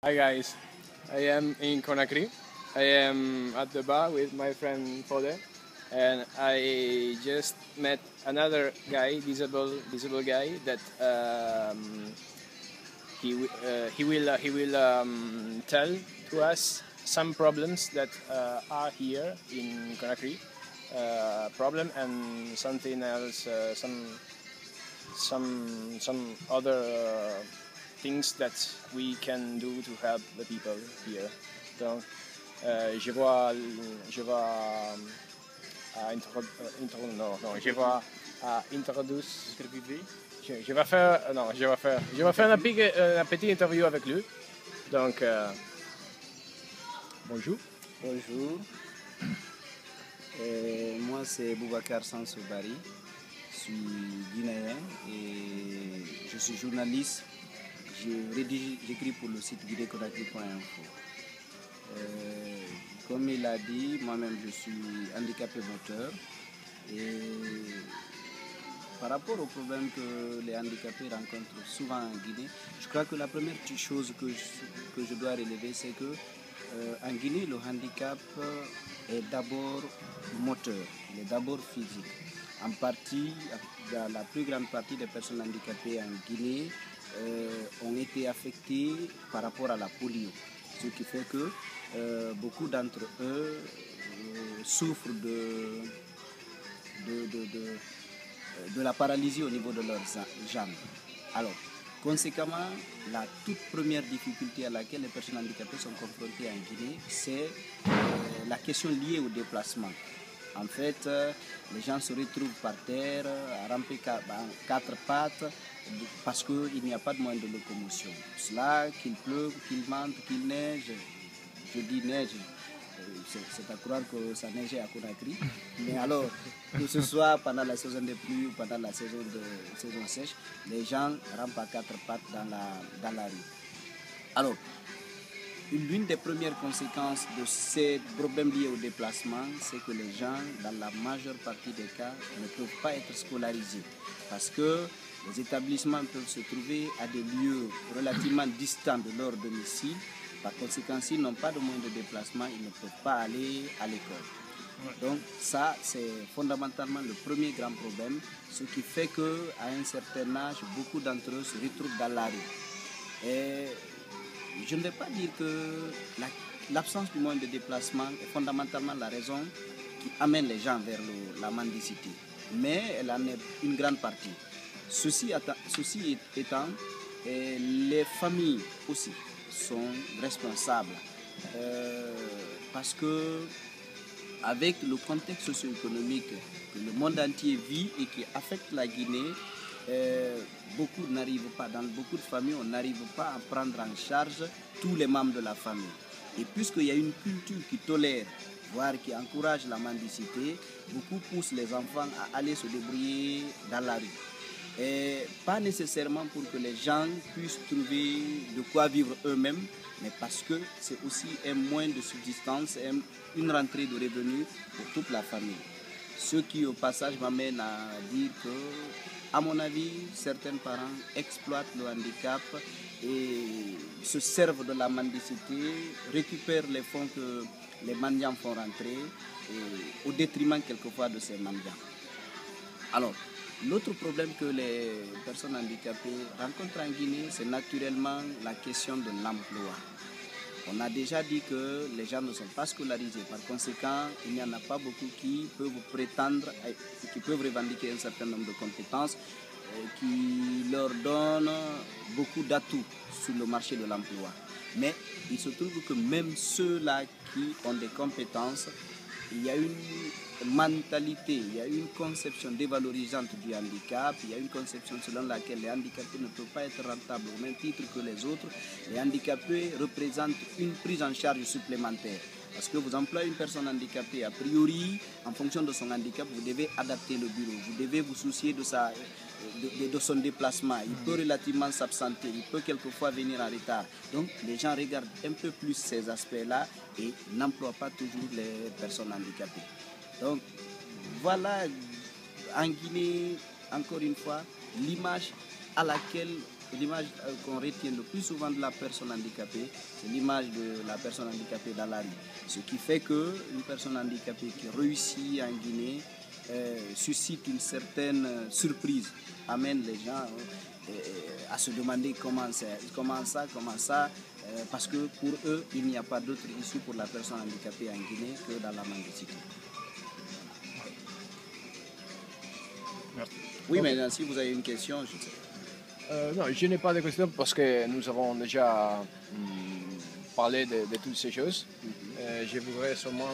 Hi guys, I am in Conakry. I am at the bar with my friend Fode, and I just met another guy, disabled guy that he will tell to us some problems that are here in Conakry, problem and something else, some other things that we can do to help the people here. Donc, je vais introduire. Je vais faire un petit interview avec lui. Donc, bonjour. Bonjour. Moi, c'est Boubacar Sansoubari. Je suis guinéen et je suis journaliste. J'écris pour le site guideconakry.info. Comme il a dit, moi-même je suis handicapé moteur et par rapport aux problèmes que les handicapés rencontrent souvent en Guinée, je crois que la première chose que je dois relever, c'est que en Guinée, le handicap est d'abord moteur, il est d'abord physique. En partie, la plus grande partie des personnes handicapées en Guinée ont été affectées par rapport à la polio, ce qui fait que beaucoup d'entre eux souffrent de la paralysie au niveau de leurs jambes. Alors, conséquemment, la toute première difficulté à laquelle les personnes handicapées sont confrontées en Guinée, c'est la question liée au déplacement. En fait, les gens se retrouvent par terre, à ramper quatre pattes, parce qu'il n'y a pas de moyen de locomotion. Cela, qu'il pleuve, qu'il vente, qu'il neige, je dis neige, c'est à croire que ça neigeait à Conakry. Mais alors, que ce soit pendant la saison des pluies ou pendant la saison sèche, les gens rampent à quatre pattes dans la rue. Alors, l'une des premières conséquences de ces problèmes liés au déplacement, c'est que les gens, dans la majeure partie des cas, ne peuvent pas être scolarisés. Parce que les établissements peuvent se trouver à des lieux relativement distants de leur domicile. Par conséquent, s'ils n'ont pas de moyens de déplacement, ils ne peuvent pas aller à l'école. Donc ça, c'est fondamentalement le premier grand problème, ce qui fait qu'à un certain âge, beaucoup d'entre eux se retrouvent dans la rue. Et je ne vais pas dire que l'absence du moyen de déplacement est fondamentalement la raison qui amène les gens vers la mendicité, mais elle en est une grande partie. Ceci étant, les familles aussi sont responsables parce que avec le contexte socio-économique que le monde entier vit et qui affecte la Guinée, beaucoup de familles, on n'arrive pas à prendre en charge tous les membres de la famille. Et puisqu'il y a une culture qui tolère, voire qui encourage la mendicité, beaucoup poussent les enfants à aller se débrouiller dans la rue. Et pas nécessairement pour que les gens puissent trouver de quoi vivre eux-mêmes, mais parce que c'est aussi un moyen de subsistance, une rentrée de revenus pour toute la famille. Ce qui au passage m'amène à dire que, à mon avis, certains parents exploitent le handicap et se servent de la mendicité, récupèrent les fonds que les mendiants font rentrer, au détriment quelquefois de ces mendiants. Alors, l'autre problème que les personnes handicapées rencontrent en Guinée, c'est naturellement la question de l'emploi. On a déjà dit que les gens ne sont pas scolarisés. Par conséquent, il n'y en a pas beaucoup qui peuvent prétendre, qui peuvent revendiquer un certain nombre de compétences qui leur donnent beaucoup d'atouts sur le marché de l'emploi. Mais il se trouve que même ceux-là qui ont des compétences, il y a une mentalité, il y a une conception dévalorisante du handicap, il y a une conception selon laquelle les handicapés ne peuvent pas être rentables au même titre que les autres. Les handicapés représentent une prise en charge supplémentaire. Parce que vous employez une personne handicapée, a priori, en fonction de son handicap, vous devez adapter le bureau, vous devez vous soucier de son déplacement. Il peut relativement s'absenter, il peut quelquefois venir en retard. Donc les gens regardent un peu plus ces aspects-là et n'emploient pas toujours les personnes handicapées. Donc voilà, en Guinée, encore une fois, l'image à laquelle l'image qu'on retient le plus souvent de la personne handicapée, c'est l'image de la personne handicapée dans la rue. Ce qui fait qu'une personne handicapée qui réussit en Guinée suscite une certaine surprise, amène les gens à se demander comment ça, parce que pour eux, il n'y a pas d'autre issue pour la personne handicapée en Guinée que dans la mendicité. Merci. Oui, mais si vous avez une question, je sais. Non, je n'ai pas de questions parce que nous avons déjà parlé de toutes ces choses. Je voudrais seulement